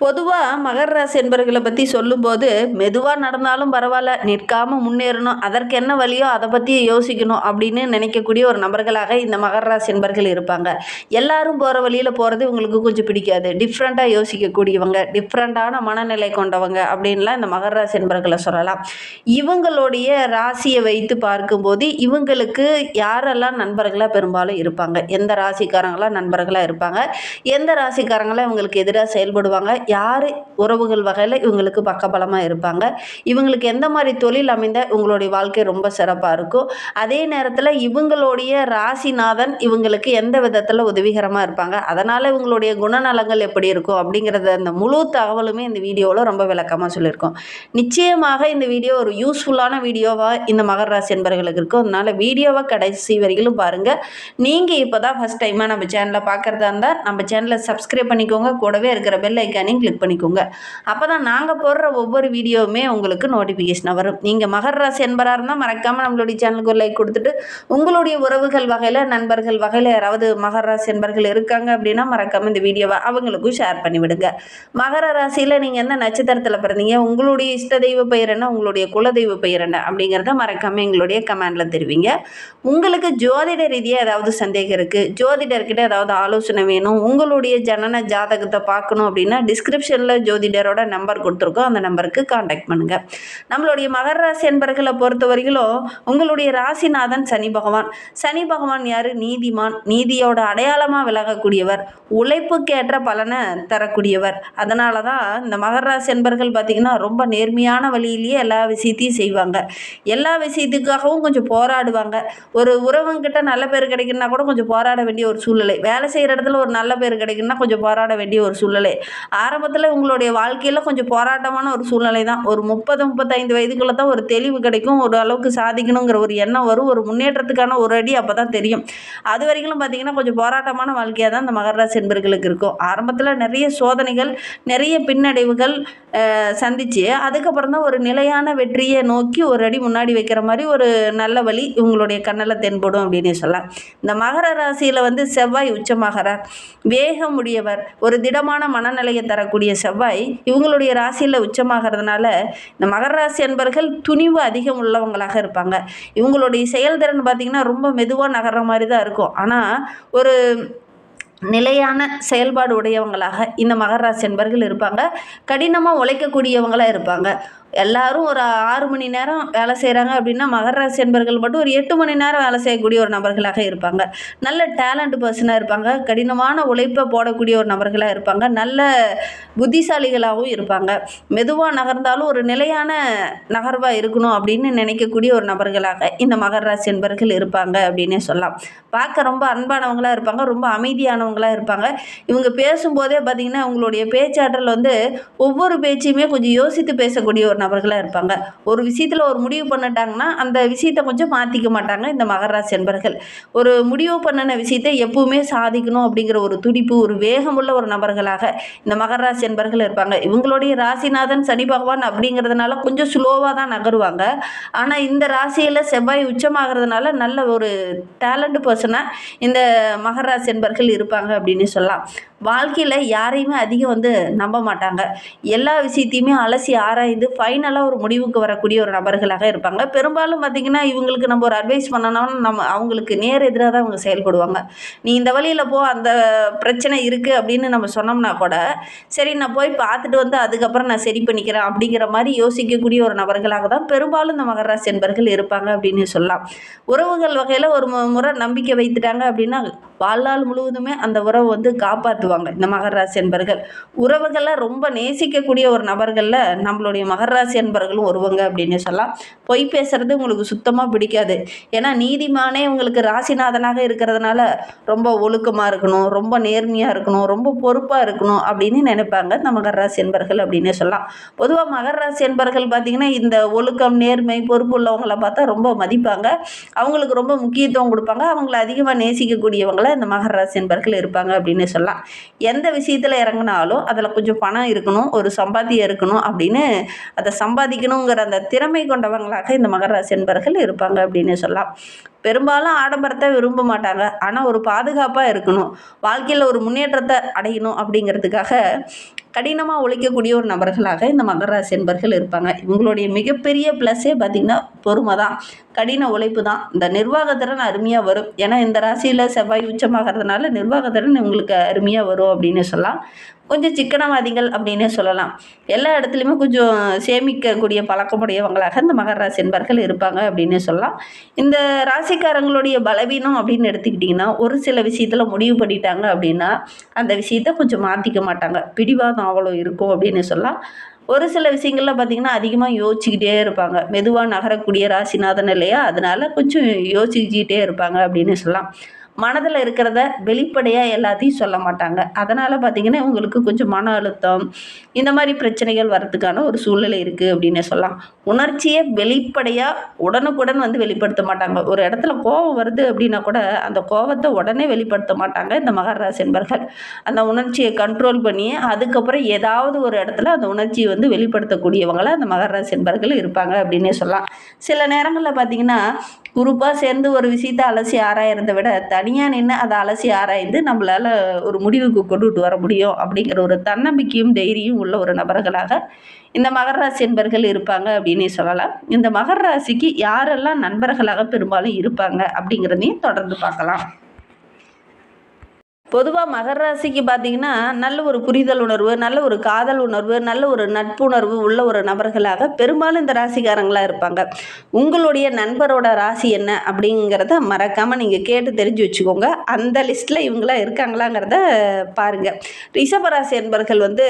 பொதுவாக மகர ராசி என்பர்களை பற்றி சொல்லும்போது மெதுவாக நடந்தாலும் பரவாயில்ல, நிற்காமல் முன்னேறணும், அதற்கு என்ன வழியோ அதை பற்றி யோசிக்கணும் அப்படின்னு நினைக்கக்கூடிய ஒரு நபர்களாக இந்த மகர ராசி என்பர்கள் இருப்பாங்க. எல்லாரும் போகிற வழியில் போகிறது இவங்களுக்கு கொஞ்சம் பிடிக்காது. டிஃப்ரெண்ட்டாக யோசிக்கக்கூடியவங்க, டிஃப்ரெண்ட்டான மனநிலை கொண்டவங்க அப்படின்லாம் இந்த மகர ராசி என்பர்களை சொல்லலாம். இவங்களுடைய ராசியை வைத்து பார்க்கும்போது இவங்களுக்கு யாரெல்லாம் நண்பர்களாக பெரும்பாலும் இருப்பாங்க, எந்த ராசிக்காரங்களாம் நண்பர்களாக இருப்பாங்க, எந்த ராசிக்காரங்களாம் இவங்களுக்கு எதிராக செயல்படுவாங்க, யார் உறவுகள் வகையில் இவங்களுக்கு பக்கபலமாக இருப்பாங்க, இவங்களுக்கு எந்த மாதிரி தொழில் அமைந்த இவங்களுடைய வாழ்க்கை ரொம்ப சிறப்பாக இருக்கும், அதே நேரத்தில் இவங்களுடைய ராசிநாதன் இவங்களுக்கு எந்த விதத்தில் உதவிகரமாக இருப்பாங்க, அதனால் இவங்களுடைய குணநலங்கள் எப்படி இருக்கும் அப்படிங்கிறத அந்த முழு தகவலுமே இந்த வீடியோவில் ரொம்ப விளக்கமாக சொல்லியிருக்கோம். நிச்சயமாக இந்த வீடியோ ஒரு யூஸ்ஃபுல்லான வீடியோவாக இந்த மகர ராசி என்பவர்களுக்கு இருக்கும். அதனால் வீடியோவை கடைசி வரையிலும் பாருங்கள். நீங்கள் இப்போ தான் ஃபஸ்ட் டைமாக நம்ம சேனலை பார்க்குறதா இருந்தால் நம்ம சேனலை சப்ஸ்கிரைப் பண்ணிக்கோங்க, கூடவே இருக்கிற பெல் ஐக்கானையும் கிளிக் பண்ணிக்கோங்க. அப்போ தான் நாங்கள் போடுற ஒவ்வொரு வீடியோவுமே உங்களுக்கு நோட்டிஃபிகேஷனாக வரும். நீங்கள் மகர ராசி என்பராக இருந்தால் மறக்காமல் நம்மளுடைய சேனலுக்கு ஒரு லைக் கொடுத்துட்டு, உங்களுடைய உறவுகள் வகையில் நண்பர்கள் வகையில் யாராவது மகர ராசி என்பர்கள் இருக்காங்க அப்படின்னா மறக்காமல் இந்த வீடியோவை அவங்களுக்கும் ஷேர் பண்ணிவிடுங்க. மகர ராசியில் நீங்கள் எந்த நட்சத்திரத்தில் பிறந்தீங்க, உங்களுடைய இஷ்ட தெய்வ பெயர் என்ன, உங்களுடைய குலதெய்வ பெயர் என்ன அப்படிங்கிறத மறக்காமல் எங்களுடைய கமெண்டில் தெரிவிங்க. உங்களுக்கு ஜோதிட ரீதியாக ஏதாவது சந்தேகம் இருக்குது, ஜோதிடர்கிட்ட ஏதாவது ஆலோசனை வேணும், உங்களுடைய ஜனன ஜாதகத்தை பார்க்கணும் அப்படின்னா டிஸ்கிரிப்ஷனில் ஜோதிடரோட நம்பர் கொடுத்துருக்கோம், அந்த நம்பருக்கு காண்டாக்ட் பண்ணுங்கள். நம்மளுடைய மகர ராசி என்பர்களை பொறுத்த வரையிலும் உங்களுடைய ராசிநாதன் சனி பகவான். சனி பகவான் யார்? நீதிமான், நீதியோட அடையாளமாக விலகக்கூடியவர், உழைப்புக்கேற்ற பலனை தரக்கூடியவர். அதனால தான் இந்த மகர ராசி என்பர்கள் பார்த்திங்கன்னா ரொம்ப நேர்மையான வழியிலேயே எல்லா விஷயத்தையும் செய்வாங்க, எல்லா விஷயத்துக்காகவும் கொஞ்சம் போராடுவாங்க. ஒரு உறவுங்கிட்ட நல்ல பேர் கிடைக்குன்னா கூட கொஞ்சம் போராட வேண்டிய ஒரு சூழ்நிலை, வேலை செய்கிற இடத்துல ஒரு நல்ல பேர் கிடைக்குன்னா கொஞ்சம் போராட வேண்டிய ஒரு சூழ்நிலை. ஆரம்பத்தில் உங்களுடைய வாழ்க்கையில் கொஞ்சம் போராட்டமான ஒரு சூழ்நிலை தான். ஒரு 30-35 வயதுக்குள்ளே தான் ஒரு தெளிவு கிடைக்கும், ஒரு அளவுக்கு சாதிக்கணுங்கிற ஒரு எண்ணம் வரும், ஒரு முன்னேற்றத்துக்கான ஒரு அடி அப்போ தான் தெரியும். அது வரைக்கும் பார்த்திங்கன்னா கொஞ்சம் போராட்டமான வாழ்க்கையாக தான் இந்த மகர ராசி என்பர்களுக்கு இருக்கும். ஆரம்பத்தில் நிறைய சோதனைகள், நிறைய பின்னடைவுகள் சந்தித்து அதுக்கப்புறம் தான் ஒரு நிலையான வெற்றியை நோக்கி ஒரு அடி முன்னாடி வைக்கிற மாதிரி ஒரு நல்ல வழி இவங்களுடைய கண்ணில் தென்படும் அப்படின்னு சொல்லலாம். இந்த மகர ராசியில் செவ்வாய் உச்சமாகிறார், வேகம் உடையவர், ஒரு திடமான மனநிலையை தரக்கூடிய செவ்வாய் இவங்களுடைய ராசியில் உச்சமாகிறதுனால இந்த மகர ராசி என்பர்கள் துணிவு அதிகம் உள்ளவங்களாக இருப்பாங்க. இவங்களுடைய செயல்திறன் பார்த்திங்கன்னா ரொம்ப மெதுவாக நகர்ற மாதிரி தான் இருக்கும், ஆனால் ஒரு நிலையான செயல்பாடு உடையவங்களாக இந்த மகர ராசி என்பர்கள் இருப்பாங்க. கடினமாக உழைக்கக்கூடியவங்களாக இருப்பாங்க. எல்லாரும் ஒரு 6 மணி நேரம் வேலை செய்கிறாங்க அப்படின்னா மகர ராசி என்பர்கள் மட்டும் ஒரு 8 மணி நேரம் வேலை செய்யக்கூடிய ஒரு நபர்களாக இருப்பாங்க. நல்ல டேலண்ட் பர்சனாக இருப்பாங்க, கடினமான உழைப்பை போடக்கூடிய ஒரு நபர்களாக இருப்பாங்க, நல்ல புத்திசாலிகளாகவும் இருப்பாங்க. மெதுவாக நகர்ந்தாலும் ஒரு நிலையான நகர்வாக இருக்கணும் அப்படின்னு நினைக்கக்கூடிய ஒரு நபர்களாக இந்த மகர ராசி என்பர்கள் இருப்பாங்க அப்படின்னே சொல்லலாம். பார்க்க ரொம்ப அன்பானவங்களாக இருப்பாங்க, ரொம்ப அமைதியானவங்களாக இருப்பாங்க. இவங்க பேசும்போதே பார்த்திங்கன்னா உங்களுடைய பேச்சாற்றல் ஒவ்வொரு பேச்சையுமே கொஞ்சம் யோசித்து பேசக்கூடிய ஒரு நபர்களாக இருப்பாங்க. ஒரு விஷயத்தில் ஒரு முடிவு பண்ணிட்டாங்கன்னா அந்த விஷயத்தை கொஞ்சம் மாற்றிக்க மாட்டாங்க இந்த மகர ராசி என்பர்கள். ஒரு முடிவு பண்ணின விஷயத்தை எப்பவுமே சாதிக்கணும் அப்படிங்கிற ஒரு துடிப்பு, ஒரு வேகமுள்ள ஒரு நபர்களாக இந்த மகர ராசி என்பர்கள் இருப்பாங்க. இவங்களுடைய ராசிநாதன் சனி பகவான் அப்படிங்கிறதுனால கொஞ்சம் ஸ்லோவாக தான் நகருவாங்க. ஆனால் இந்த ராசியில் செவ்வாய் உச்சமாகிறதுனால நல்ல ஒரு டேலண்ட் பர்சனாக இந்த மகர ராசி என்பர்கள் இருப்பாங்க அப்படின்னு சொல்லலாம். வாழ்க்கையில் யாரையுமே அதிகம் நம்ப மாட்டாங்க, எல்லா விஷயத்தையுமே அலசி ஆராய்ந்து ஃபைனலாக ஒரு முடிவுக்கு வரக்கூடிய ஒரு நபர்களாக இருப்பாங்க. பெரும்பாலும் பார்த்திங்கன்னா இவங்களுக்கு நம்ம ஒரு அட்வைஸ் பண்ணணும்னா அவங்களுக்கு நேர் எதிராக தான் அவங்க செயல்படுவாங்க. நீ இந்த வழியில் போ, அந்த பிரச்சனை இருக்குது அப்படின்னு நம்ம சொன்னோம்னா கூட சரி நான் போய் பார்த்துட்டு அதுக்கப்புறம் நான் சரி பண்ணிக்கிறேன் அப்படிங்கிற மாதிரி யோசிக்கக்கூடிய ஒரு நபர்களாக தான் பெரும்பாலும் இந்த மகர ராசி என்பர்கள் இருப்பாங்க அப்படின்னு சொல்லலாம். உறவுகள் வகையில் ஒரு முறை நம்பிக்கை வைத்துட்டாங்க அப்படின்னா வாழ்நாள் முழுவதுமே அந்த உறவு காப்பாற்றுவாங்க இந்த மகர ராசி என்பர்கள். உறவுகளை ரொம்ப நேசிக்கக்கூடிய ஒரு நபர்களில் நம்மளுடைய மகர ராசி என்பர்களும் ஒருவங்க அப்படின்னு சொல்லலாம். பொய் பேசுறது உங்களுக்கு சுத்தமாக பிடிக்காது, ஏன்னா நீதிமானே உங்களுக்கு ராசிநாதனாக இருக்கிறதுனால ரொம்ப ஒழுக்கமாக இருக்கணும், ரொம்ப நேர்மையாக இருக்கணும், ரொம்ப பொறுப்பாக இருக்கணும் அப்படின்னு நினைப்பாங்க இந்த மகர ராசி என்பர்கள் அப்படின்னு சொல்லலாம். பொதுவாக மகர ராசி என்பர்கள் பார்த்திங்கன்னா இந்த ஒழுக்கம், நேர்மை, பொறுப்பு உள்ளவங்களை பார்த்தா ரொம்ப மதிப்பாங்க, அவங்களுக்கு ரொம்ப முக்கியத்துவம் கொடுப்பாங்க, அவங்கள அதிகமாக நேசிக்கக்கூடியவங்களை இந்த மகர ராசி என்பர்கள் இருப்பாங்க அப்படின்னு சொல்லலாம். எந்த விஷயத்தில் இறங்கினாலும் அதில் கொஞ்சம் பணம் இருக்கணும், ஒரு சம்பாத்தியம் இருக்கணும் அப்படின்னு அதை சம்பாதிக்கணுங்கிற அந்த திறமை கொண்டவங்களாக இந்த மகர ராசி என்பர்கள் இருப்பாங்க அப்படின்னு சொல்லலாம். பெரும்பாலும் ஆடம்பரத்தை விரும்ப மாட்டாங்க, ஆனால் ஒரு பாதுகாப்பாக இருக்கணும், வாழ்க்கையில் ஒரு முன்னேற்றத்தை அடையணும் அப்படிங்கிறதுக்காக கடினமாக உழைக்கக்கூடிய ஒரு நபர்களாக இந்த மகர ராசி என்பர்கள் இருப்பாங்க. இவங்களுடைய மிகப்பெரிய ப்ளஸ்ஸே பார்த்திங்கன்னா பொறுமை தான், கடின உழைப்பு தான். இந்த நிர்வாகத்திறன் அருமையாக வரும். ஏன்னா இந்த ராசியில் செவ்வாய் உச்சமாகறதுனால நிர்வாகத்திறன் இவங்களுக்கு அருமையாக வரும் அப்படின்னு சொல்லலாம். கொஞ்சம் சிக்கனவாதிகள் அப்படின்னே சொல்லலாம். எல்லா இடத்துலையுமே கொஞ்சம் சேமிக்கக்கூடிய பழக்கமுடையவங்களாக இந்த மகர ராசி என்பர்கள் இருப்பாங்க அப்படின்னே சொல்லலாம். இந்த ராசிக்காரங்களுடைய பலவீனம் அப்படின்னு எடுத்துக்கிட்டிங்கன்னா, ஒரு சில விஷயத்தில் முடிவு பண்ணிட்டாங்க அப்படின்னா அந்த விஷயத்த கொஞ்சம் மாற்றிக்க மாட்டாங்க. பிடிவாதம் அவ்வளோ இருக்கும் அப்படின்னு சொல்லலாம். ஒரு சில விஷயங்கள்ல பார்த்திங்கன்னா அதிகமாக யோசிச்சுக்கிட்டே இருப்பாங்க. மெதுவாக நகரக்கூடிய ராசிநாதன் இல்லையா, அதனால கொஞ்சம் யோசிச்சுக்கிட்டே இருப்பாங்க அப்படின்னு சொல்லலாம். மனதில் இருக்கிறத வெளிப்படையாக எல்லாத்தையும் சொல்ல மாட்டாங்க. அதனால் பார்த்திங்கன்னா இவங்களுக்கு கொஞ்சம் மன அழுத்தம் இந்த மாதிரி பிரச்சனைகள் வர்றதுக்கான ஒரு சூழ்நிலை இருக்குது அப்படின்னே சொல்லலாம். உணர்ச்சியை வெளிப்படையாக உடனுக்குடன் வந்து வெளிப்படுத்த மாட்டாங்க. ஒரு இடத்துல கோபம் வருது அப்படின்னா கூட அந்த கோபத்தை உடனே வெளிப்படுத்த மாட்டாங்க இந்த மகர ராசி என்பர்கள். அந்த உணர்ச்சியை கண்ட்ரோல் பண்ணி அதுக்கப்புறம் ஏதாவது ஒரு இடத்துல அந்த உணர்ச்சியை வந்து வெளிப்படுத்தக்கூடியவங்கள அந்த மகர ராசி என்பர்கள் இருப்பாங்க அப்படின்னே சொல்லலாம். சில நேரங்களில் பார்த்திங்கன்னா குரூப்பாக சேர்ந்து ஒரு விஷயத்தை அலசி ஆராயிறதை விட தனியாக நின்று அதை அலசி ஆராய்ந்து நம்மளால் ஒரு முடிவுக்கு கொண்டுட்டு வர முடியும் அப்படிங்கிற ஒரு தன்னம்பிக்கையும் தைரியம் உள்ள ஒரு நபர்களாக இந்த மகர ராசி என்பர்கள் இருப்பாங்க அப்படின்னே சொல்லலாம். இந்த மகர ராசிக்கு யாரெல்லாம் நண்பர்களாக பெரும்பாலும் இருப்பாங்க அப்படிங்கிறதையும் தொடர்ந்து பார்க்கலாம். பொதுவாக மகர ராசிக்கு பார்த்திங்கன்னா நல்ல ஒரு புரிதல் உணர்வு, நல்ல ஒரு காதல் உணர்வு, நல்ல ஒரு நட்புணர்வு உள்ள ஒரு நபர்களாக பெரும்பாலும் இந்த ராசிக்காரங்களாக இருப்பாங்க. உங்களுடைய நண்பரோட ராசி என்ன அப்படிங்கிறத மறக்காமல் நீங்கள் கேட்டு தெரிஞ்சு வச்சுக்கோங்க. அந்த லிஸ்ட்டில் இவங்களாம் இருக்காங்களாங்கிறத பாருங்கள். ரிஷபராசி என்பர்கள் வந்து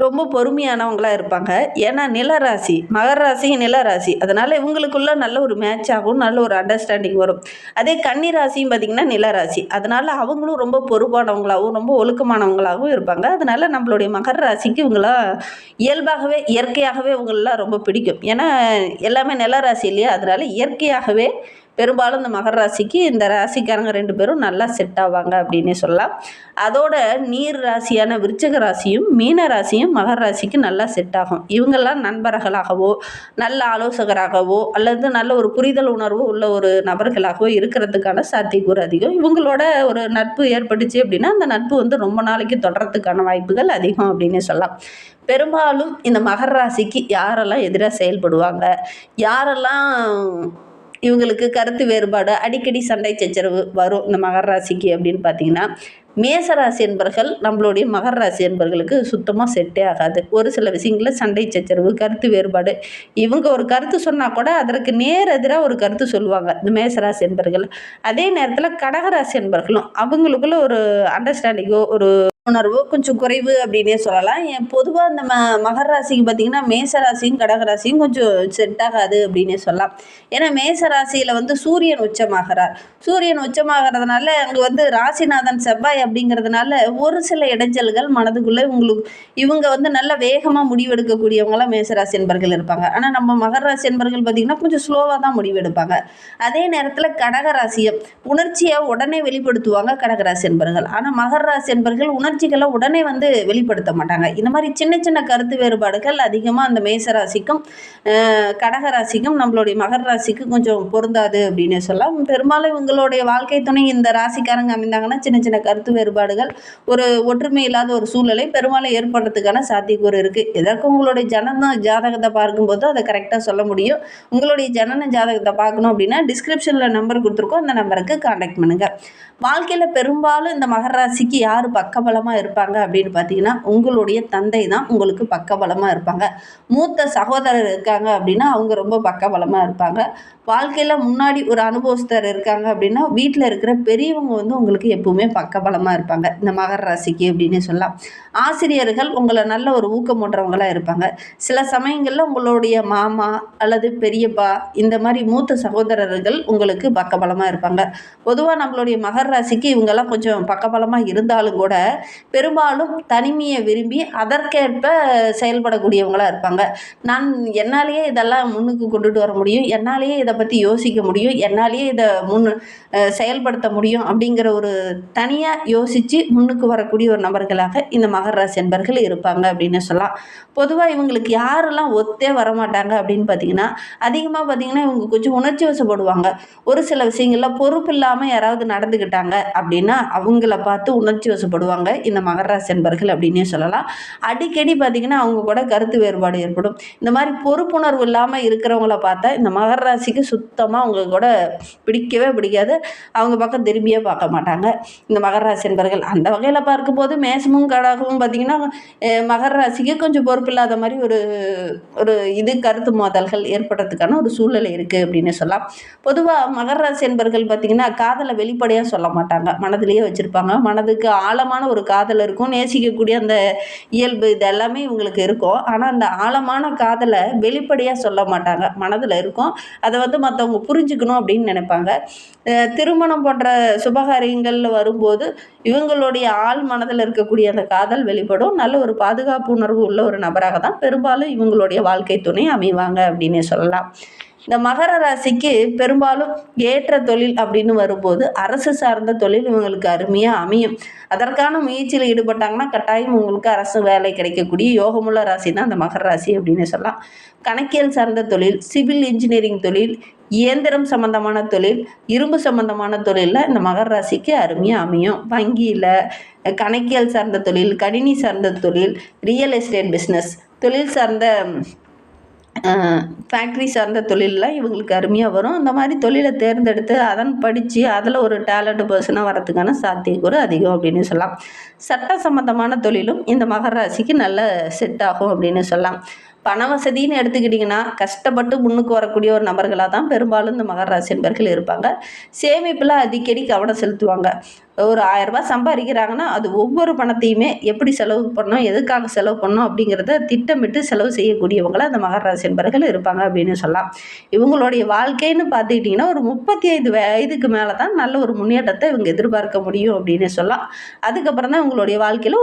ரொம்ப பொறுமையானவங்களாக இருப்பாங்க. ஏன்னா நிலராசி, மகர ராசியும் நிலராசி, அதனால் இவங்களுக்குள்ள நல்ல ஒரு மேட்ச் ஆகும், நல்ல ஒரு அண்டர்ஸ்டாண்டிங் வரும். அதே கன்னி ராசியும் பார்த்திங்கன்னா நிலராசி, அதனால் அவங்களும் ரொம்ப பொறுப்பானவங்களாகவும் ரொம்ப ஒழுக்கமானவங்களாகவும் இருப்பாங்க. அதனால் நம்மளுடைய மகர ராசிக்கு இவங்களாம் இயல்பாகவே இயற்கையாகவே இவங்களெலாம் ரொம்ப பிடிக்கும். ஏன்னா எல்லாமே நிலராசி இல்லையா, அதனால் இயற்கையாகவே பெரும்பாலும் இந்த மகர ராசிக்கு இந்த ராசிக்காரங்க 2 பேரும் நல்லா செட் ஆவாங்க அப்படின்னே சொல்லலாம். அதோட நீர் ராசியான விருச்சிக ராசியும் மீன ராசியும் மகர ராசிக்கு நல்லா செட் ஆகும். இவங்கெல்லாம் நண்பர்களாகவோ நல்ல ஆலோசகராகவோ அல்லது நல்ல ஒரு புரிதல் உணர்வு உள்ள ஒரு நபர்களாகவோ இருக்கிறதுக்கான சாத்தியக்கூறு அதிகம். இவங்களோட ஒரு நட்பு ஏற்பட்டுச்சு அப்படின்னா அந்த நட்பு வந்து ரொம்ப நாளைக்கு தொடர்றதுக்கான வாய்ப்புகள் அதிகம் அப்படின்னே சொல்லலாம். பெரும்பாலும் இந்த மகர ராசிக்கு யாரெல்லாம் எதிராக செயல்படுவாங்க, யாரெல்லாம் இவங்களுக்கு கருத்து வேறுபாடு, அடிக்கடி சண்டை சச்சரவு வரும் இந்த மகர ராசிக்கு அப்படின்னு பார்த்தீங்கன்னா, மேசராசி என்பர்கள் நம்மளுடைய மகர ராசி என்பர்களுக்கு சுத்தமாக செட்டே ஆகாது. ஒரு சில விஷயங்களில் சண்டை சச்சரவு, கருத்து வேறுபாடு, இவங்க ஒரு கருத்து சொன்னால் கூட அதற்கு நேர் எதிராக ஒரு கருத்து சொல்லுவாங்க இந்த மேசராசி என்பர்கள். அதே நேரத்தில் கடகராசி என்பர்களும் அவங்களுக்குள்ள ஒரு அண்டர்ஸ்டாண்டிங்கோ ஒரு உணர்வு கொஞ்சம் குறைவு அப்படின்னே சொல்லலாம். பொதுவாக இந்த மகர ராசிக்கு பார்த்திங்கன்னா மேசராசியும் கடகராசியும் கொஞ்சம் செட் ஆகாது அப்படின்னே சொல்லலாம். ஏன்னா மேசராசியில் வந்து சூரியன் உச்சமாகிறார். சூரியன் உச்சமாகிறதுனால அங்கே வந்து ராசிநாதன் செவ்வாய் அப்படிங்கிறதுனால ஒரு சில இடைஞ்சல்கள் மனதுக்குள்ளே இவங்க வந்து நல்ல வேகமாக முடிவெடுக்கக்கூடியவங்களாம் மேசராசி என்பர்கள் இருப்பாங்க. ஆனால் நம்ம மகர ராசி என்பர்கள் பார்த்திங்கன்னா கொஞ்சம் ஸ்லோவாக தான் முடிவெடுப்பாங்க. அதே நேரத்தில் கடகராசியை உணர்ச்சியை உடனே வெளிப்படுத்துவாங்க கடகராசி என்பர்கள். ஆனால் மகர ராசி என்பர்கள் உணர்ச்சிகளை உடனே வந்து வெளிப்படுத்த மாட்டாங்க. இந்த மாதிரி சின்ன சின்ன கருத்து வேறுபாடுகள் அதிகமாக அந்த மேசராசிக்கும் கடகராசிக்கும் நம்மளுடைய மகர ராசிக்கு கொஞ்சம் பொருந்தாது அப்படின்னு சொல்லலாம். பெரும்பாலும் இவங்களுடைய வாழ்க்கை துணை இந்த ராசிக்காரங்க அமைந்தாங்கன்னா சின்ன சின்ன கருத்து வேறுபாடுகள், ஒரு ஒற்றுமை இல்லாத ஒரு சூழ்நிலை பெரும்பாலும் ஏற்படுறதுக்கான சாத்தியக்கூறு இருக்குது. இதற்கு உங்களுடைய ஜனன ஜாதகத்தை பார்க்கும்போது அதை கரெக்டாக சொல்ல முடியும். உங்களுடைய ஜனன ஜாதகத்தை பார்க்கணும் அப்படின்னா டிஸ்கிரிப்ஷனில் நம்பர் கொடுத்துருக்கோம், அந்த நம்பருக்கு கான்டாக்ட் பண்ணுங்கள். வாழ்க்கையில் பெரும்பாலும் இந்த மகர ராசிக்கு யார் பக்கபலமாக இருப்பாங்க அப்படின்னு பார்த்தீங்கன்னா உங்களுடைய தந்தை தான் உங்களுக்கு பக்கபலமாக இருப்பாங்க. மூத்த சகோதரர் இருக்காங்க அப்படின்னா அவங்க ரொம்ப பக்கபலமாக இருப்பாங்க. வாழ்க்கையில் முன்னாடி ஒரு அனுபவஸ்தர் இருக்காங்க அப்படின்னா வீட்டில் இருக்கிற பெரியவங்க வந்து உங்களுக்கு எப்பவுமே பக்கபலமாக இருப்பாங்க இந்த மகர ராசிக்கு அப்படின்னு சொல்லலாம். ஆசிரியர்கள் உங்களை நல்ல ஒரு ஊக்கமூட்டுறவங்களாக இருப்பாங்க. சில சமயங்களில் உங்களுடைய மாமா அல்லது பெரியப்பா இந்த மாதிரி மூத்த சகோதரர்கள் உங்களுக்கு பக்கபலமாக இருப்பாங்க. பொதுவாக நம்மளுடைய மகர ராசிக்கு இவங்கெல்லாம் கொஞ்சம் பக்கபலமாக இருந்தாலும் கூட பெரும்பாலும் தனிமையை விரும்பி அதற்கேற்ப செயல்படக்கூடியவங்களாக இருப்பாங்க. நான் என்னாலேயே இதெல்லாம் முன்னுக்கு கொண்டுட்டு வர முடியும், என்னாலேயே இதை பற்றி யோசிக்க முடியும், என்னாலேயே இதை செயல்படுத்த முடியும் அப்படிங்கிற ஒரு தனியாக யோசித்து முன்னுக்கு வரக்கூடிய ஒரு நபர்களாக இந்த மகர ராசி என்பர்கள் இருப்பாங்க அப்படின்னு சொல்லலாம். பொதுவாக இவங்களுக்கு யாரெல்லாம் ஒத்தே வரமாட்டாங்க அப்படின்னு பார்த்தீங்கன்னா அதிகமாக பார்த்தீங்கன்னா இவங்க கொஞ்சம் உணர்ச்சி வசப்படுவாங்க. ஒரு சில விஷயங்களில் பொறுப்பு இல்லாமல் யாராவது நடந்துக்கிட்டாங்க அப்படின்னா அவங்கள பார்த்து உணர்ச்சி வசப்படுவாங்க. இந்த மகர ராசி என்பர்கள் அப்படின்னே சொல்லலாம். அடிக்கடி பார்த்திங்கன்னா அவங்க கூட கருத்து வேறுபாடு ஏற்படும். இந்த மாதிரி பொறுப்புணர்வு இல்லாமல் இருக்கிறவங்கள பார்த்தா இந்த மகர ராசிக்கு சுத்தமாக அவங்க கூட பிடிக்கவே பிடிக்காது. அவங்க பக்கம் திரும்பியே பார்க்க மாட்டாங்க இந்த மகர ராசி என்பர்கள். அந்த வகையில் பார்க்கும்போது மேஷமும் கடகமும் பார்த்திங்கன்னா மகர ராசிக்கு கொஞ்சம் பொறுப்பு இல்லாத மாதிரி ஒரு கருத்து மோதல்கள் ஏற்படுறதுக்கான ஒரு சூழ்நிலை இருக்குது அப்படின்னு சொல்லலாம். பொதுவாக மகர ராசி என்பர்கள் பார்த்திங்கன்னா காதலை வெளிப்படையாக சொல்ல மாட்டாங்க, மனதிலேயே வச்சுருப்பாங்க. மனதுக்கு ஆழமான ஒரு காதல் இருக்கும், நேசிக்கக்கூடிய அந்த இயல்பு இது எல்லாமே இவங்களுக்கு இருக்கும். ஆனால் அந்த ஆழமான காதலை வெளிப்படையாக சொல்ல மாட்டாங்க, மனதில் இருக்கும். அதை மற்றவங்க புரிஞ்சுக்கணும் அப்படின்னு நினைப்பாங்க. திருமணம் போன்ற சுபகாரியங்களில் வரும்போது இவங்களுடைய ஆள் மனதில் இருக்கக்கூடிய அந்த காதல் வெளிப்படும். நல்ல ஒரு பாதுகாப்பு உணர்வு உள்ள ஒரு நபராக தான் பெரும்பாலும் இவங்களுடைய வாழ்க்கை துணை அமைவாங்க அப்படின்னே சொல்லலாம். இந்த மகர ராசிக்கு பெரும்பாலும் ஏற்ற தொழில் அப்படின்னு வரும்போது அரசு சார்ந்த தொழில் இவங்களுக்கு அருமையாக அமையும். அதற்கான முயற்சியில் ஈடுபட்டாங்கன்னா கட்டாயம் உங்களுக்கு அரசு வேலை கிடைக்கக்கூடிய யோகமுள்ள ராசி தான் அந்த மகர ராசி அப்படின்னு சொல்லலாம். கணக்கியல் சார்ந்த தொழில், சிவில் இன்ஜினியரிங் தொழில், இயந்திரம் சம்பந்தமான தொழில், இரும்பு சம்பந்தமான தொழிலில் இந்த மகர ராசிக்கு அருமையாக அமையும். வங்கியில் கணக்கியல் சார்ந்த தொழில், கணினி சார்ந்த தொழில், ரியல் எஸ்டேட் பிஸ்னஸ், தொழில் சார்ந்த ஃபேக்ட்ரி சார்ந்த தொழிலெலாம் இவங்களுக்கு அருமையாக வரும். அந்த மாதிரி தொழிலை தேர்ந்தெடுத்து அதன் படித்து அதில் ஒரு டேலண்ட் பர்சனாக வரதுக்கான சாத்தியக்கூறு அதிகம் அப்படின்னு சொல்லலாம். சட்ட சம்பந்தமான தொழிலும் இந்த மகர ராசிக்கு நல்ல செட் ஆகும் அப்படின்னு சொல்லலாம். பண வசதின்னு எடுத்துக்கிட்டிங்கன்னா கஷ்டப்பட்டு முன்னுக்கு வரக்கூடிய ஒரு நபர்களாக தான் பெரும்பாலும் இந்த மகர ராசி என்பர்கள் இருப்பாங்க. சேமிப்பில் அடிக்கடி கவனம் செலுத்துவாங்க. ஒரு 1000 ரூபாய் சம்பாதிக்கிறாங்கன்னா அது ஒவ்வொரு பணத்தையுமே எப்படி செலவு பண்ணணும், எதுக்காக செலவு பண்ணணும் அப்படிங்கிறத திட்டமிட்டு செலவு செய்யக்கூடியவங்களாக அந்த மகர ராசி என்பர்கள் இருப்பாங்க அப்படின்னு சொல்லலாம். இவங்களுடைய வாழ்க்கைன்னு பார்த்துக்கிட்டிங்கன்னா ஒரு 35 வயதுக்கு மேலே தான் நல்ல ஒரு முன்னேற்றத்தை இவங்க எதிர்பார்க்க முடியும் அப்படின்னு சொல்லலாம். அதுக்கப்புறம் தான் இவங்களுடைய வாழ்க்கையில்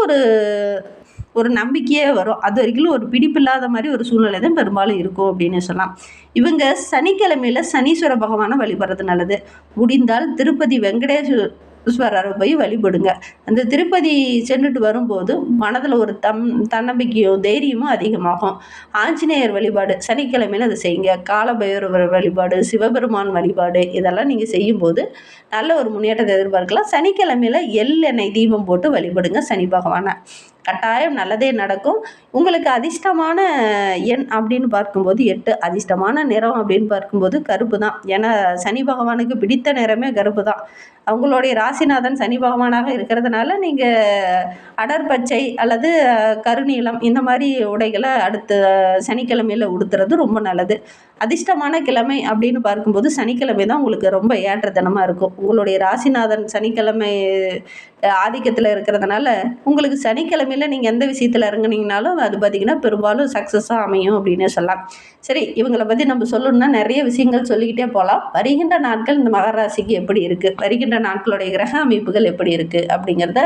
ஒரு நம்பிக்கையே வரும். அது வரைக்கும் ஒரு பிடிப்பில்லாத மாதிரி ஒரு சூழ்நிலை தான் பெரும்பாலும் இருக்கும் அப்படின்னு சொல்லலாம். இவங்க சனிக்கிழமையில் சனீஸ்வர பகவானை வழிபடுறது நல்லது. முடிந்தால் திருப்பதி வெங்கடேஸ்வரரை போய் வழிபடுங்க. அந்த திருப்பதி சென்றுட்டு வரும்போது மனதில் ஒரு தன்னம்பிக்கையும் தைரியமும் அதிகமாகும். ஆஞ்சநேயர் வழிபாடு சனிக்கிழமையில் அதை செய்யுங்க. காலபைரவர் வழிபாடு, சிவபெருமான் வழிபாடு இதெல்லாம் நீங்கள் செய்யும்போது நல்ல ஒரு முன்னேற்றத்தை எதிர்பார்க்கலாம். சனிக்கிழமையில் எள்ளெண்ணெய் தீபம் போட்டு வழிபடுங்க சனி பகவானை. கட்டாயம் நல்லதே நடக்கும். உங்களுக்கு அதிர்ஷ்டமான எண் அப்படின்னு பார்க்கும்போது 8, அதிர்ஷ்டமான நிறம் அப்படின்னு பார்க்கும்போது கருப்பு தான். ஏன்னா சனி பகவானுக்கு பிடித்த நிறமே கருப்பு தான். அவங்களுடைய ராசிநாதன் சனி பகவானாக இருக்கிறதுனால நீங்கள் அடர்பச்சை அல்லது கருநீலம் இந்த மாதிரி உடைகளை அடுத்த சனிக்கிழமையில் உடுத்துறது ரொம்ப நல்லது. அதிர்ஷ்டமான கிழமை அப்படின்னு பார்க்கும்போது சனிக்கிழமை தான் உங்களுக்கு ரொம்ப ஏற்றத்தனமாக இருக்கும். உங்களுடைய ராசிநாதன் சனிக்கிழமை ஆதிக்கத்தில் இருக்கிறதுனால உங்களுக்கு சனிக்கிழமையில் நீங்கள் எந்த விஷயத்தில் இறங்குனீங்கனாலும் அது பார்த்திங்கன்னா பெரும்பாலும் சக்ஸஸாக அமையும் அப்படின்னு சொல்லலாம். சரி, இவங்களை பற்றி நம்ம சொல்லணும்னா நிறைய விஷயங்கள் சொல்லிக்கிட்டே போகலாம். வருகின்ற நாட்கள் இந்த மகர ராசிக்கு எப்படி இருக்குது, வருகின்ற நாட்களுடைய கிரக அமைப்புகள் எப்படி இருக்குது அப்படிங்கிறத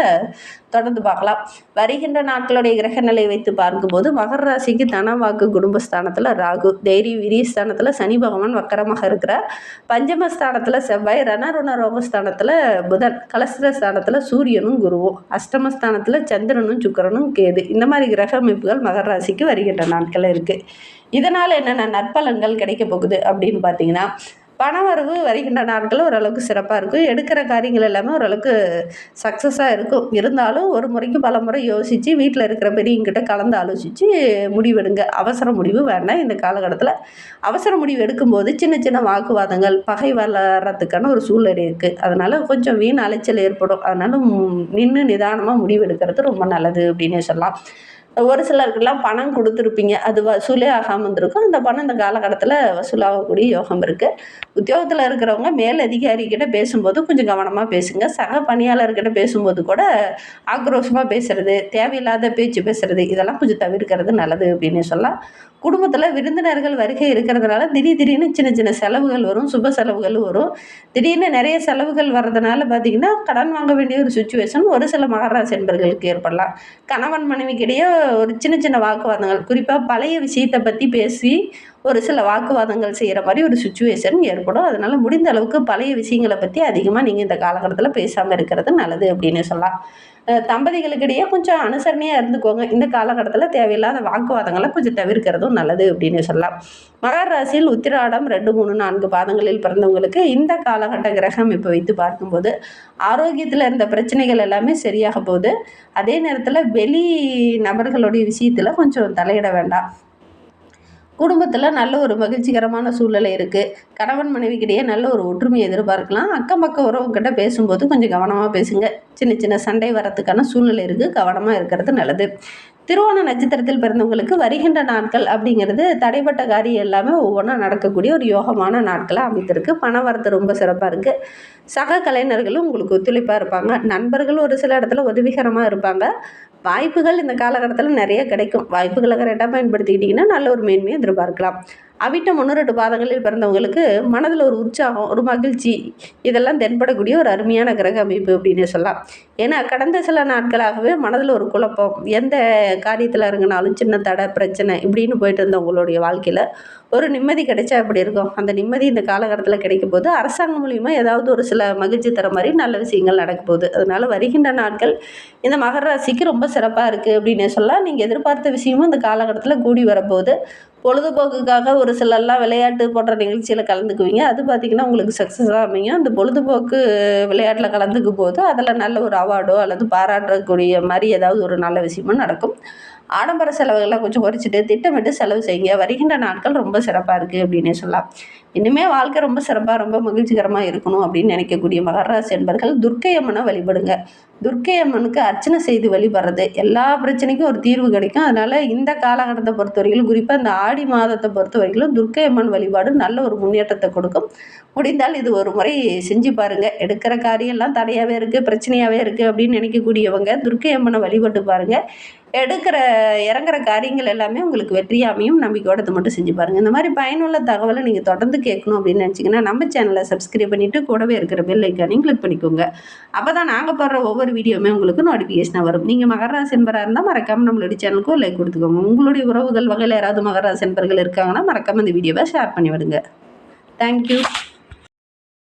தொடர்ந்து பார்க்கலாம். வருகின்ற நாட்களுடைய கிரக நிலை வைத்து பார்க்கும்போது மகர ராசிக்கு தனவாக்கு குடும்பஸ்தானத்தில் ராகு, தைரிய வீரியஸ்தானத்தில் சனி பகவான் வக்கரமாக இருக்கிறார். பஞ்சமஸ்தானத்தில் செவ்வாய், ரணருண ரோகஸ்தானத்தில் புதன், கலஸ்திரஸ்தானத்தில் சூரியனும் குருவும், அஷ்டமஸ்தானத்தில் சந்திரனும் சுக்கிரனும் கேது. இந்த மாதிரி கிரக அமைப்புகள் மகர ராசிக்கு வருகின்ற நாட்களில் இருக்குது. இதனால் என்னென்ன நற்பலன்கள் கிடைக்க போகுது அப்படின்னு பார்த்தீங்கன்னா, பணவரவு வருகின்ற நாட்களில் ஓரளவுக்கு சிறப்பாக இருக்கும். எடுக்கிற காரியங்கள் எல்லாமே ஓரளவுக்கு சக்ஸஸாக இருக்கும். இருந்தாலும் ஒரு முறைக்கு பல முறை யோசித்து வீட்டில் இருக்கிற பெரியவங்கிட்ட கலந்து ஆலோசித்து முடிவெடுங்க. அவசர முடிவு வேண்டாம். இந்த காலகட்டத்தில் அவசர முடிவு எடுக்கும்போது சின்ன சின்ன வாக்குவாதங்கள், பகை வளர்கிறதுக்கான ஒரு சூழ்நிலை இருக்குது. அதனால் கொஞ்சம் வீண் அலைச்சல் ஏற்படும். அதனால் நின்று நிதானமாக முடிவு எடுக்கிறது ரொம்ப நல்லது அப்படின்னே சொல்லலாம். ஒரு சிலருக்கெல்லாம் பணம் கொடுத்துருப்பீங்க, அது வசூலே ஆகாமல் இருந்திருக்கும். அந்த பணம் இந்த காலகட்டத்தில் வசூலாகக்கூடிய யோகம் இருக்குது. உத்தியோகத்தில் இருக்கிறவங்க மேல் அதிகாரிகிட்ட பேசும்போது கொஞ்சம் கவனமாக பேசுங்க. சக பணியாளர்கிட்ட பேசும்போது கூட ஆக்ரோஷமாக பேசுகிறது, தேவையில்லாத பேச்சு பேசுகிறது இதெல்லாம் கொஞ்சம் தவிர்க்கிறது நல்லது அப்படின்னு சொல்லலாம். குடும்பத்தில் விருந்தினர்கள் வருகை இருக்கிறதுனால திடீர்னு சின்ன சின்ன செலவுகள் வரும், சுப செலவுகள் வரும். திடீர்னு நிறைய செலவுகள் வர்றதுனால பார்த்திங்கன்னா கடன் வாங்க வேண்டிய ஒரு சுச்சுவேஷன் ஒரு சில மகர ராசி என்பர்களுக்கு ஏற்படலாம். கணவன் மனைவிக்கிடையே ஒரு சின்ன சின்ன வாக்குவாதங்கள், குறிப்பாக பழைய விஷயத்தை பற்றி பேசி ஒரு சில வாக்குவாதங்கள் செய்கிற மாதிரி ஒரு சுச்சுவேஷன் ஏற்படும். அதனால் முடிந்த அளவுக்கு பழைய விஷயங்களை பற்றி அதிகமாக நீங்கள் இந்த காலகட்டத்தில் பேசாமல் இருக்கிறது நல்லது அப்படின்னு சொல்லலாம். தம்பதிகளுக்கிடையே கொஞ்சம் அனுசரணையாக இருந்துக்கோங்க. இந்த காலகட்டத்தில் தேவையில்லாத வாக்குவாதங்களை கொஞ்சம் தவிர்க்கிறதும் நல்லது அப்படின்னு சொல்லலாம். மகர ராசியில் உத்திராடம் 2, 3, 4 பாதங்களில் பிறந்தவங்களுக்கு இந்த காலகட்ட கிரக அமைப்பை வைத்து பார்க்கும்போது ஆரோக்கியத்தில் இருந்த பிரச்சனைகள் எல்லாமே சரியாக போகுது. அதே நேரத்தில் வெளி நபர்களுடைய விஷயத்தில் கொஞ்சம் தலையிட வேண்டாம். குடும்பத்தில் நல்ல ஒரு மகிழ்ச்சிகரமான சூழ்நிலை இருக்குது. கணவன் மனைவிக்கிடையே நல்ல ஒரு ஒற்றுமையை எதிர்பார்க்கலாம். அக்கம் பக்கம் உறவுக்கிட்ட பேசும்போது கொஞ்சம் கவனமாக பேசுங்க. சின்ன சின்ன சண்டை வரத்துக்கான சூழ்நிலை இருக்குது. கவனமாக இருக்கிறது நல்லது. திருவோண நட்சத்திரத்தில் பிறந்தவங்களுக்கு வருகின்ற நாட்கள் அப்படிங்கிறது தடைப்பட்ட காரியம் எல்லாமே ஒவ்வொன்றா நடக்கக்கூடிய ஒரு யோகமான நாட்களாக அமைத்திருக்கு. பண வரத்து ரொம்ப சிறப்பாக இருக்குது. சக கலைஞர்களும் உங்களுக்கு ஒத்துழைப்பாக இருப்பாங்க. நண்பர்கள் ஒரு சில இடத்துல உதவிகரமாக இருப்பாங்க. வாய்ப்புகள் இந்த காலகட்டத்தில் நிறைய கிடைக்கும். வாய்ப்புகளை கரெக்டாக பயன்படுத்திக்கிட்டிங்கன்னா நல்ல ஒரு மேன்மையை எதிர்பார்க்கலாம். அவிட்டம் 1, 2 பாதங்களில் பிறந்தவங்களுக்கு மனதில் ஒரு உற்சாகம், ஒரு மகிழ்ச்சி இதெல்லாம் தென்படக்கூடிய ஒரு அருமையான கிரக அமைப்பு அப்படின்னு சொல்லலாம். ஏன்னா கடந்த சில நாட்களாகவே மனதில் ஒரு குழப்பம், எந்த காரியத்தில் இறங்கினாலும் சின்ன தடை பிரச்சனை இப்படின்னு போயிட்டு இருந்த உங்களுடைய வாழ்க்கையில் ஒரு நிம்மதி கிடைச்சா எப்படி இருக்கும்? அந்த நிம்மதி இந்த காலகட்டத்தில் கிடைக்கும் போது அரசாங்கம் மூலிமா ஏதாவது ஒரு சில மகிழ்ச்சி தர மாதிரி நல்ல விஷயங்கள் நடக்க போகுது. அதனால் வருகின்ற நாட்கள் இந்த மகர ராசிக்கு ரொம்ப சிறப்பாக இருக்குது அப்படின்னே சொல்லலாம். நீங்கள் எதிர்பார்த்த விஷயமும் இந்த காலகட்டத்தில் கூடி வரப்போகுது. பொழுதுபோக்குக்காக ஒரு சிலர்லாம் விளையாட்டு போன்ற நிகழ்ச்சியில் கலந்துக்குவீங்க. அது பார்த்திங்கன்னா உங்களுக்கு சக்ஸஸாக அமையும். அந்த பொழுதுபோக்கு விளையாட்டில் கலந்துக்கும் போது அதில் நல்ல ஒரு அவார்டோ அல்லது பாராட்டக்கூடிய மாதிரி ஏதாவது ஒரு நல்ல விஷயமும் நடக்கும். ஆடம்பர செலவுகளை கொஞ்சம் குறைச்சிட்டு திட்டமிட்டு செலவு செய்யுங்க. வருகின்ற நாட்கள் ரொம்ப சிறப்பாக இருக்குது அப்படின்னே சொல்லலாம். இனிமே வாழ்க்கை ரொம்ப சிறப்பாக ரொம்ப மகிழ்ச்சிகரமாக இருக்கணும் அப்படின்னு நினைக்கக்கூடிய மகர ராசி என்பர்கள் துர்க்கை அம்மனை வழிபடுங்க. துர்க்கை அம்மனுக்கு அர்ச்சனை செய்து வழிபடுறது எல்லா பிரச்சனைக்கும் ஒரு தீர்வு கிடைக்கும். அதனால் இந்த காலகட்டத்தை பொறுத்த வரைக்கும் குறிப்பாக இந்த ஆடி மாதத்தை பொறுத்த வரைக்கும் துர்க்கை அம்மன் வழிபாடு நல்ல ஒரு முன்னேற்றத்தை கொடுக்கும். முடிந்தால் இது ஒரு முறை செஞ்சு பாருங்கள். எடுக்கிற காரியம்லாம் தடையாகவே இருக்குது, பிரச்சனையாகவே இருக்குது அப்படின்னு நினைக்கக்கூடியவங்க துர்க்கை அம்மனை வழிபட்டு பாருங்கள். இறங்குற காரியங்கள் எல்லாமே உங்களுக்கு வெற்றியாமையும் நம்பிக்கையோட இதை மட்டும் செஞ்சு பாருங்கள். இந்த மாதிரி பயனுள்ள தகவலை நீங்கள் தொடர்ந்து கேட்கணும் அப்படின்னு நினச்சிங்கன்னா நம்ம சேனலை சப்ஸ்கிரைப் பண்ணிவிட்டு கூடவே இருக்கிற பெல் ஐக்கானையும் கிளிக் பண்ணிக்கோங்க. அப்போ தான் நாங்கள் போடுற ஒவ்வொரு வீடியோவுமே உங்களுக்கு நோட்டிஃபிகேஷனாக வரும். நீங்கள் மகர ராசி என்பராக இருந்தால் மறக்காமல் நம்மளுடைய சேனலுக்கு ஒரு லைக் கொடுத்துக்கோங்க. உங்களுடைய உறவுகள் வகையில் யாராவது மகர ராசி என்பர்கள் இருக்காங்கன்னா மறக்காமல் இந்த வீடியோவை ஷேர் பண்ணி விடுங்க. தேங்க்யூ.